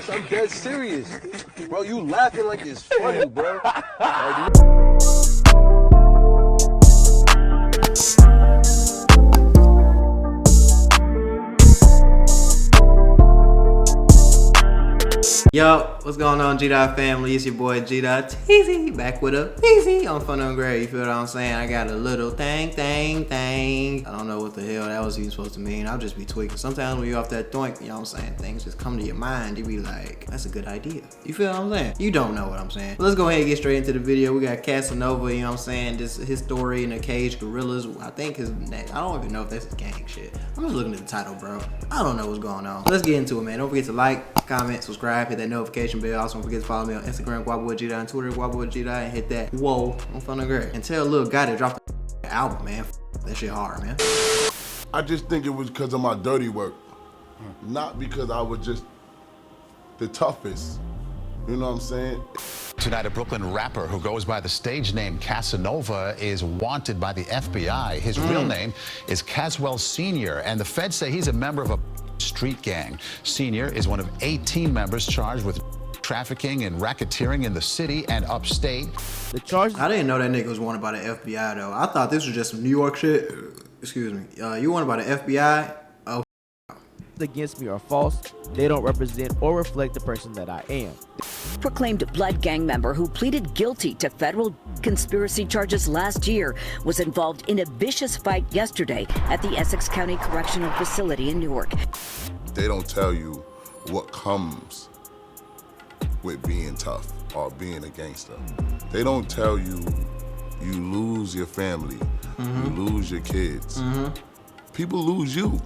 serious. I'm dead serious. Bro, you laughing like it's funny, bro. Yo, what's going on, G-Dot family? It's your boy G-Dot TZ, back with a TZ on Fun and Gray. You feel what I'm saying? I got a little thing. I don't know what the hell that was even supposed to mean. I'll just be tweaking. Sometimes when you're off that doink, you know what I'm saying? Things just come to your mind. You be like, that's a good idea. You feel what I'm saying? You don't know what I'm saying. But let's go ahead and get straight into the video. We got Casanova, you know what I'm saying? This his story in the Cage Gorillas. I think his name, I don't even know if that's his gang shit. I'm just looking at the title, bro. I don't know what's going on. Let's get into it, man. Don't forget to like, comment, subscribe, hit that notification bell. Also don't forget to follow me on Instagram, GuaboGDot, and Twitter, GuaboGDot, and hit that whoa on Fun and Gray. And tell Lil Guy to drop the album, man. That shit hard, man. I just think it was because of my dirty work, not because I was just the toughest. You know what I'm saying? Tonight, a Brooklyn rapper who goes by the stage name Casanova is wanted by the FBI. His real name is Caswell Sr., and the feds say he's a member of a street gang. Sr. is one of 18 members charged with trafficking and racketeering in the city and upstate. The charge? I didn't know that nigga was wanted by the FBI, though. I thought this was just some New York shit. Excuse me. You wanted by the FBI? Oh. Against me are false. They don't represent or reflect the person that I am. Proclaimed blood gang member who pleaded guilty to federal conspiracy charges last year was involved in a vicious fight yesterday at the Essex County Correctional Facility in Newark. They don't tell you what comes with being tough or being a gangster. They don't tell you you lose your family, you lose your kids. People lose you.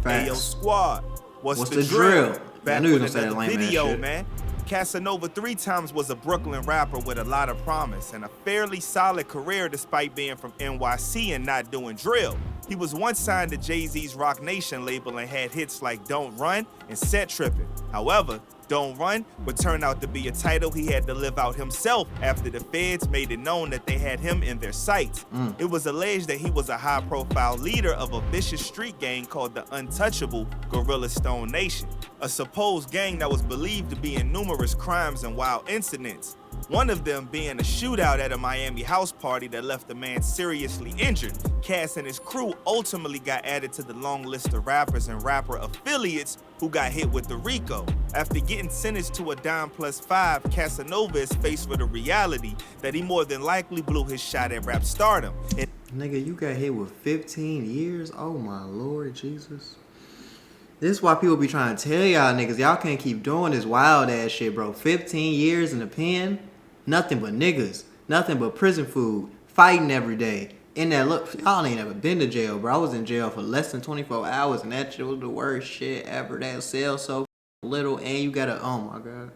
Hey, yo, squad, what's the drill? Back with another video, man. Casanova 3 times was a Brooklyn rapper with a lot of promise and a fairly solid career despite being from NYC and not doing drill. He was once signed to Jay-Z's Rock Nation label and had hits like Don't Run and Set Trippin'. However, Don't Run would turn out to be a title he had to live out himself after the feds made it known that they had him in their sights. It was alleged that he was a high-profile leader of a vicious street gang called the untouchable Gorilla Stone Nation, a supposed gang that was believed to be in numerous crimes and wild incidents. One of them being a shootout at a Miami house party that left a man seriously injured. Cass and his crew ultimately got added to the long list of rappers and rapper affiliates who got hit with the Rico. After getting sentenced to a dime plus 5, Casanova is faced with a reality that he more than likely blew his shot at rap stardom. Nigga, you got hit with 15 years? Oh my Lord Jesus. This is why people be trying to tell y'all niggas, y'all can't keep doing this wild ass shit, bro. 15 years in the pen, nothing but niggas, nothing but prison food, fighting every day. In that look, y'all ain't ever been to jail, bro. I was in jail for less than 24 hours, and that shit was the worst shit ever. That cell so little, and you gotta, oh my God.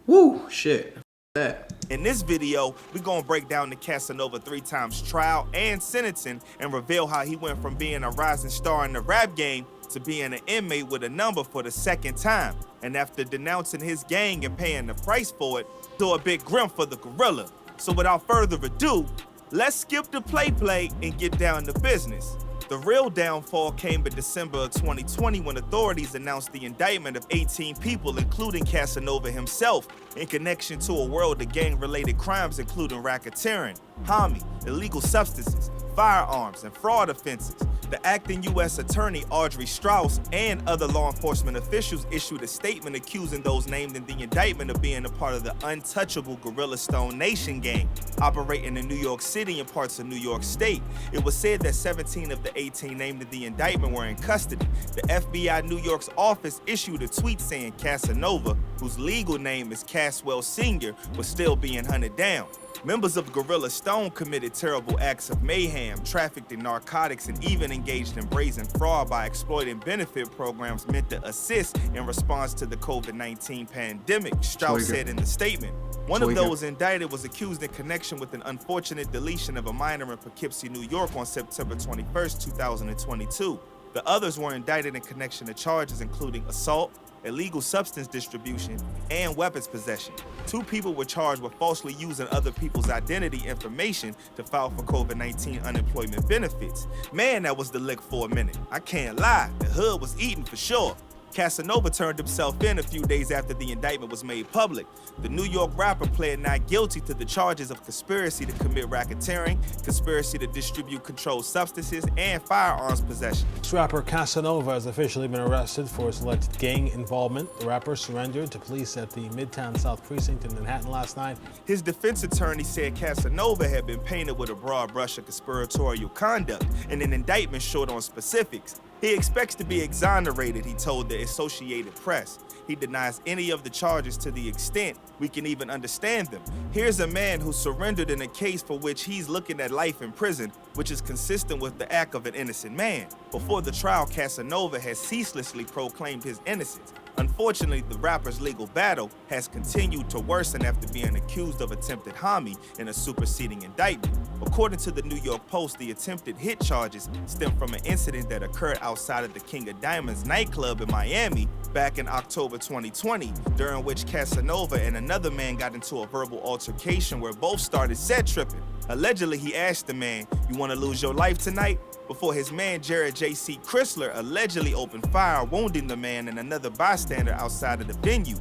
Woo, shit. That. In this video, we're gonna break down the Casanova 3 times trial and sentencing and reveal how he went from being a rising star in the rap game to being an inmate with a number for the 2nd time. And after denouncing his gang and paying the price for it, threw a big grim for the gorilla. So without further ado, let's skip the play and get down to business. The real downfall came in December of 2020 when authorities announced the indictment of 18 people, including Casanova himself, in connection to a world of gang-related crimes including racketeering, homie, illegal substances, firearms, and fraud offenses. The acting U.S. Attorney Audrey Strauss and other law enforcement officials issued a statement accusing those named in the indictment of being a part of the untouchable Gorilla Stone Nation gang, operating in New York City and parts of New York State. It was said that 17 of the 18 named in the indictment were in custody. The FBI New York's office issued a tweet saying Casanova, whose legal name is Caswell Sr., was still being hunted down. Members of Gorilla Stone committed terrible acts of mayhem, trafficked in narcotics, and even engaged in brazen fraud by exploiting benefit programs meant to assist in response to the COVID-19 pandemic, Strauss said in the statement. One of those indicted was accused in connection with an unfortunate deletion of a minor in Poughkeepsie, New York on September 21st, 2022. The others were indicted in connection to charges including assault, illegal substance distribution, and weapons possession. 2 people were charged with falsely using other people's identity information to file for COVID-19 unemployment benefits. Man, that was the lick for a minute. I can't lie, the hood was eating for sure. Casanova turned himself in a few days after the indictment was made public. The New York rapper pled not guilty to the charges of conspiracy to commit racketeering, conspiracy to distribute controlled substances, and firearms possession. Rapper Casanova has officially been arrested for his alleged gang involvement. The rapper surrendered to police at the Midtown South Precinct in Manhattan last night. His defense attorney said Casanova had been painted with a broad brush of conspiratorial conduct and an indictment short on specifics. He expects to be exonerated, he told the Associated Press. He denies any of the charges to the extent we can even understand them. Here's a man who surrendered in a case for which he's looking at life in prison, which is consistent with the act of an innocent man. Before the trial, Casanova has ceaselessly proclaimed his innocence. Unfortunately, the rapper's legal battle has continued to worsen after being accused of attempted homicide in a superseding indictment. According to the New York Post, the attempted hit charges stem from an incident that occurred outside of the King of Diamonds nightclub in Miami back in October 2020, during which Casanova and another man got into a verbal altercation where both started set tripping. Allegedly, he asked the man, "You want to lose your life tonight?" before his man Jared J.C. Chrysler allegedly opened fire, wounding the man and another bystander outside of the venue.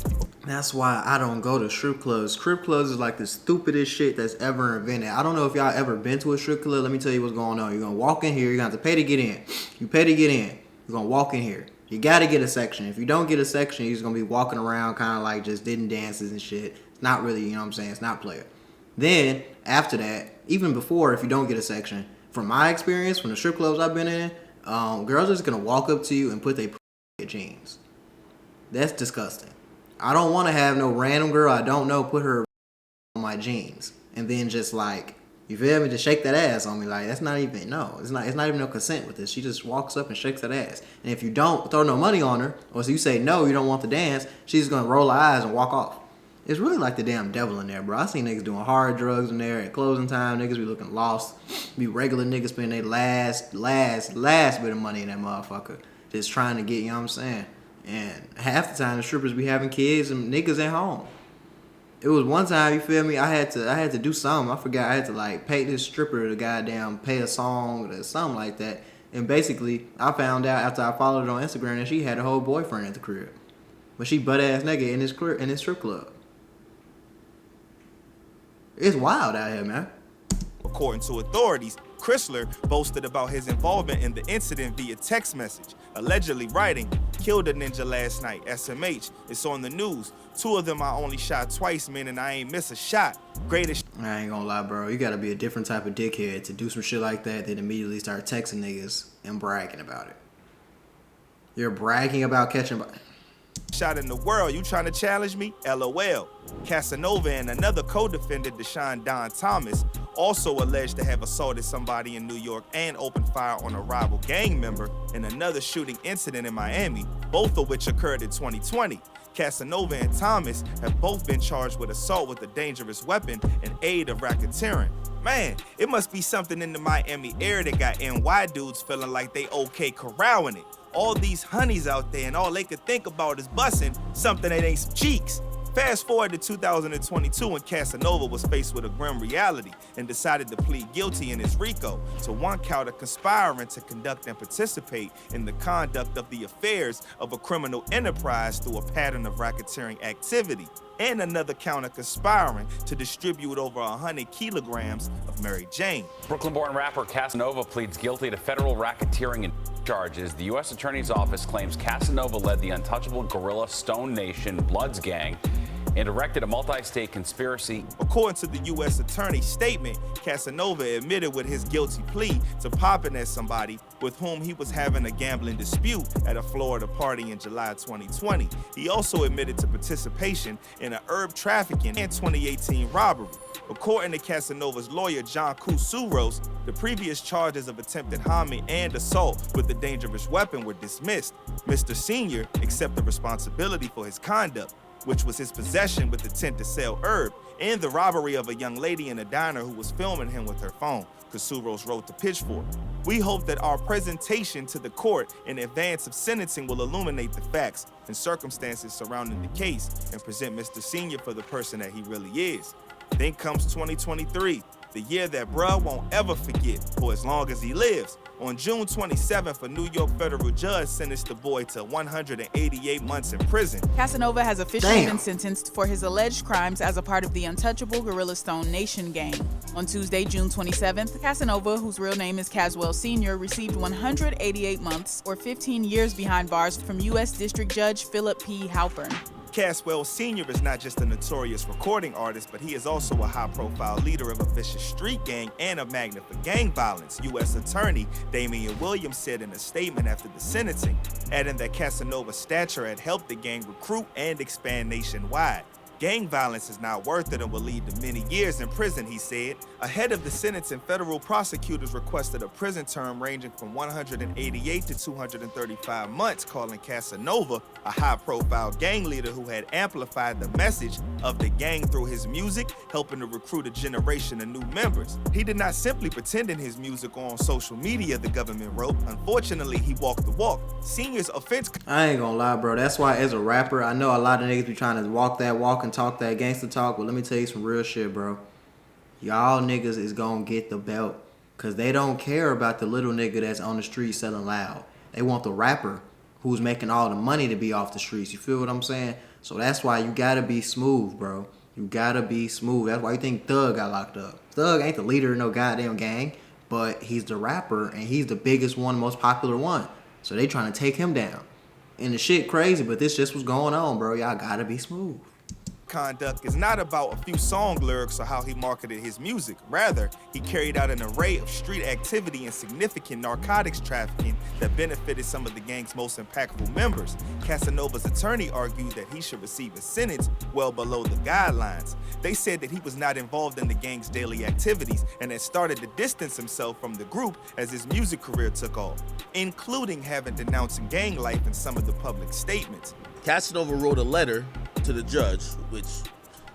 That's why I don't go to strip clubs. Strip clubs is like the stupidest shit that's ever invented. I don't know if y'all ever been to a strip club. Let me tell you what's going on. You're going to walk in here. You're going to have to pay to get in. You pay to get in. You're going to walk in here. You got to get a section. If you don't get a section, you're just going to be walking around kind of like just didn't dances and shit. It's not really, you know what I'm saying? It's not player. Then, after that, even before, if you don't get a section, from my experience, from the strip clubs I've been in, girls are just going to walk up to you and put their jeans. That's disgusting. I don't want to have no random girl I don't know put her on my jeans and then just like, you feel me, just shake that ass on me. Like, that's not even, no, it's not even no consent with this. She just walks up and shakes that ass. And if you don't throw no money on her, or so you say no, you don't want the dance, she's going to roll her eyes and walk off. It's really like the damn devil in there, bro. I seen niggas doing hard drugs in there at closing time. Niggas be looking lost. Be regular niggas spending their last bit of money in that motherfucker. Just trying to get, you know what I'm saying? And half the time the strippers be having kids and niggas at home. It was one time, you feel me, I had to do something. I forgot I had to like pay this stripper to goddamn pay a song or something like that. And basically, I found out after I followed her on Instagram that she had a whole boyfriend at the crib. But she butt ass nigga in this strip club. It's wild out here, man. According to authorities, Chrysler boasted about his involvement in the incident via text message, allegedly writing, "Killed a ninja last night, SMH. It's on the news. 2 of them I only shot twice, meaning I ain't miss a shot. Greatest." I ain't gonna lie, bro. You gotta be a different type of dickhead to do some shit like that, then immediately start texting niggas and bragging about it. You're bragging about catching... shot in the world. You trying to challenge me? LOL. Casanova and another co-defendant, Deshaun Don Thomas, also alleged to have assaulted somebody in New York and opened fire on a rival gang member in another shooting incident in Miami, both of which occurred in 2020. Casanova and Thomas have both been charged with assault with a dangerous weapon and aid of racketeering. Man, it must be something in the Miami area that got NY dudes feeling like they okay corralling it. All these honeys out there and all they could think about is busting something that ain't some cheeks. Fast forward to 2022 when Casanova was faced with a grim reality and decided to plead guilty in his Rico to 1 count of conspiring to conduct and participate in the conduct of the affairs of a criminal enterprise through a pattern of racketeering activity, and another count of conspiring to distribute over 100 kilograms of Mary Jane. Brooklyn-born rapper Casanova pleads guilty to federal racketeering and charges. The U.S. Attorney's Office claims Casanova led the untouchable guerrilla Stone Nation Bloods gang and directed a multi-state conspiracy. According to the U.S. Attorney's statement, Casanova admitted with his guilty plea to popping at somebody with whom he was having a gambling dispute at a Florida party in July 2020. He also admitted to participation in an herb trafficking and 2018 robbery. According to Casanova's lawyer, John Kousouros, the previous charges of attempted homicide and assault with a dangerous weapon were dismissed. Mr. Senior accepted responsibility for his conduct, which was his possession with intent to sell herb, and the robbery of a young lady in a diner who was filming him with her phone, Kousouros wrote to Pitchfork. We hope that our presentation to the court in advance of sentencing will illuminate the facts and circumstances surrounding the case and present Mr. Senior for the person that he really is. Then comes 2023, the year that bruh won't ever forget for as long as he lives. On June 27th, a New York federal judge sentenced the boy to 188 months in prison. Casanova has officially Damn. been sentenced for his alleged crimes as a part of the untouchable Gorilla Stone Nation gang. On Tuesday, June 27th, Casanova, whose real name is Caswell Sr., received 188 months, or 15 years behind bars from U.S. District Judge Philip P. Halpern. Caswell Sr. is not just a notorious recording artist, but he is also a high-profile leader of a vicious street gang and a magnet for gang violence, U.S. Attorney Damian Williams said in a statement after the sentencing, adding that Casanova's stature had helped the gang recruit and expand nationwide. Gang violence is not worth it and will lead to many years in prison, he said. Ahead of the sentencing, federal prosecutors requested a prison term ranging from 188 to 235 months, calling Casanova a high-profile gang leader who had amplified the message of the gang through his music, helping to recruit a generation of new members. He did not simply pretend in his music or on social media, the government wrote. Unfortunately, he walked the walk. Senior's offense... I ain't gonna lie, bro. That's why as a rapper, I know a lot of niggas be trying to walk that walk and talk that gangster talk, but let me tell you some real shit, bro. Y'all niggas is gonna get the belt because they don't care about the little nigga that's on the street selling loud. They want the rapper who's making all the money to be off the streets. You feel what I'm saying? So that's why you gotta be smooth, bro. You gotta be smooth. That's why you think Thug got locked up. Thug ain't the leader of no goddamn gang, but he's the rapper and he's the biggest one, most popular one. So they trying to take him down. And the shit crazy, but this just was going on, bro. Y'all gotta be smooth. Conduct is not about a few song lyrics or how he marketed his music. Rather, he carried out an array of street activity and significant narcotics trafficking that benefited some of the gang's most impactful members. Casanova's attorney argued that he should receive a sentence well below the guidelines. They said that he was not involved in the gang's daily activities and had started to distance himself from the group as his music career took off, including having denouncing gang life in some of the public statements. Casanova wrote a letter to the judge, which,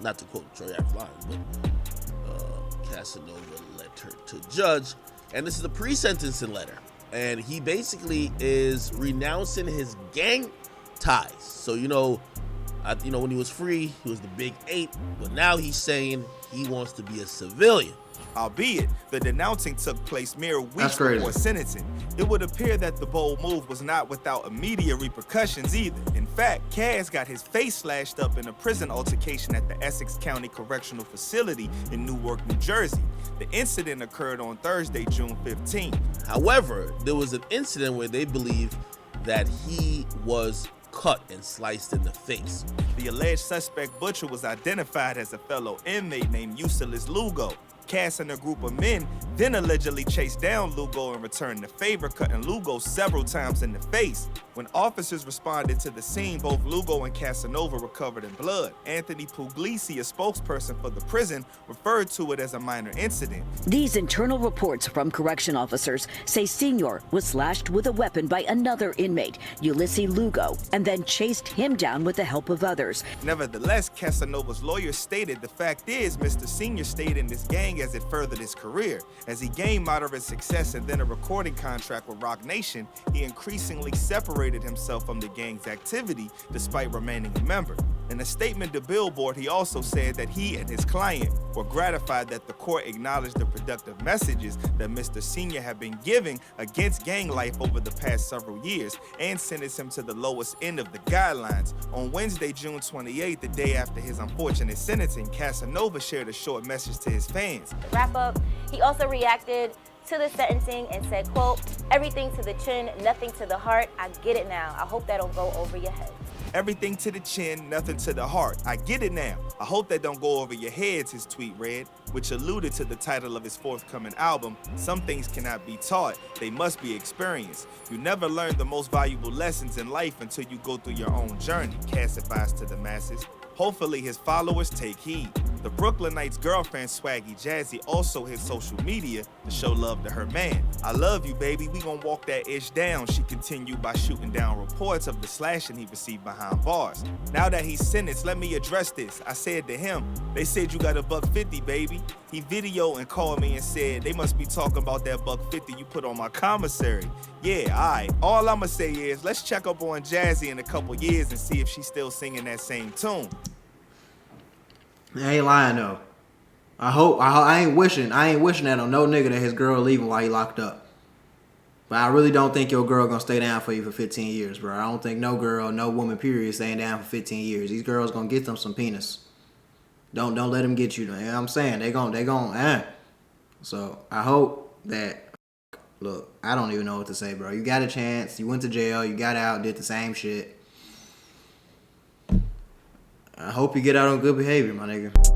not to quote Troy Ap's lines, but Casanova letter to judge, and this is a pre-sentencing letter, and he basically is renouncing his gang ties. So when he was free, he was the Big 8, but now he's saying he wants to be a civilian. Albeit, the denouncing took place mere weeks before sentencing. It would appear that the bold move was not without immediate repercussions either. In fact, Cas got his face slashed up in a prison altercation at the Essex County Correctional Facility in Newark, New Jersey. The incident occurred on Thursday, June 15. However, there was an incident where they believe that he was cut and sliced in the face. The alleged suspect butcher was identified as a fellow inmate named Eustace Lugo. Cass and a group of men then allegedly chased down Lugo and returned the favor, cutting Lugo several times in the face. When officers responded to the scene, both Lugo and Casanova were covered in blood. Anthony Puglisi, a spokesperson for the prison, referred to it as a minor incident. These internal reports from correction officers say Senior was slashed with a weapon by another inmate, Ulysses Lugo, and then chased him down with the help of others. Nevertheless, Casanova's lawyer stated the fact is Mr. Senior stayed in this gang as it furthered his career. As he gained moderate success and then a recording contract with Roc Nation, he increasingly separated himself from the gang's activity despite remaining a member. In a statement to Billboard, he also said that he and his client were gratified that the court acknowledged the productive messages that Mr. Senior had been giving against gang life over the past several years and sentenced him to the lowest end of the guidelines. On Wednesday, June 28th, the day after his unfortunate sentencing, Casanova shared a short message to his fans. To wrap up, he also reacted to the sentencing and said, quote, "Everything to the chin, nothing to the heart. I get it now. I hope that don't go over your head." Everything to the chin, nothing to the heart. I get it now. I hope that don't go over your heads, his tweet read, which alluded to the title of his forthcoming album, Some Things Cannot Be Taught, They Must Be Experienced. You never learn the most valuable lessons in life until you go through your own journey, Cass advised to the masses. Hopefully his followers take heed. The Brooklynite's girlfriend, Swaggy Jazzy, also hit social media to show love to her man. "I love you, baby. We gon' walk that ish down," she continued by shooting down reports of the slashing he received behind bars. "Now that he's sentenced, let me address this. I said to him, they said you got a $150, baby. He videoed and called me and said, they must be talking about that $150 you put on my commissary. Yeah, alright. All I'ma say is, let's check up on Jazzy in a couple years and see if she's still singing that same tune." I ain't lying though. I ain't wishing that on no nigga that his girl leaving while he locked up. But I really don't think your girl gonna stay down for you for 15 years, bro. I don't think no girl, no woman, period, staying down for 15 years. These girls gonna get them some penis. Don't let them get you. You know what I'm saying? They gon' So I hope that, look, I don't even know what to say, bro. You got a chance. You went to jail. You got out, did the same shit. I hope you get out on good behavior, my nigga.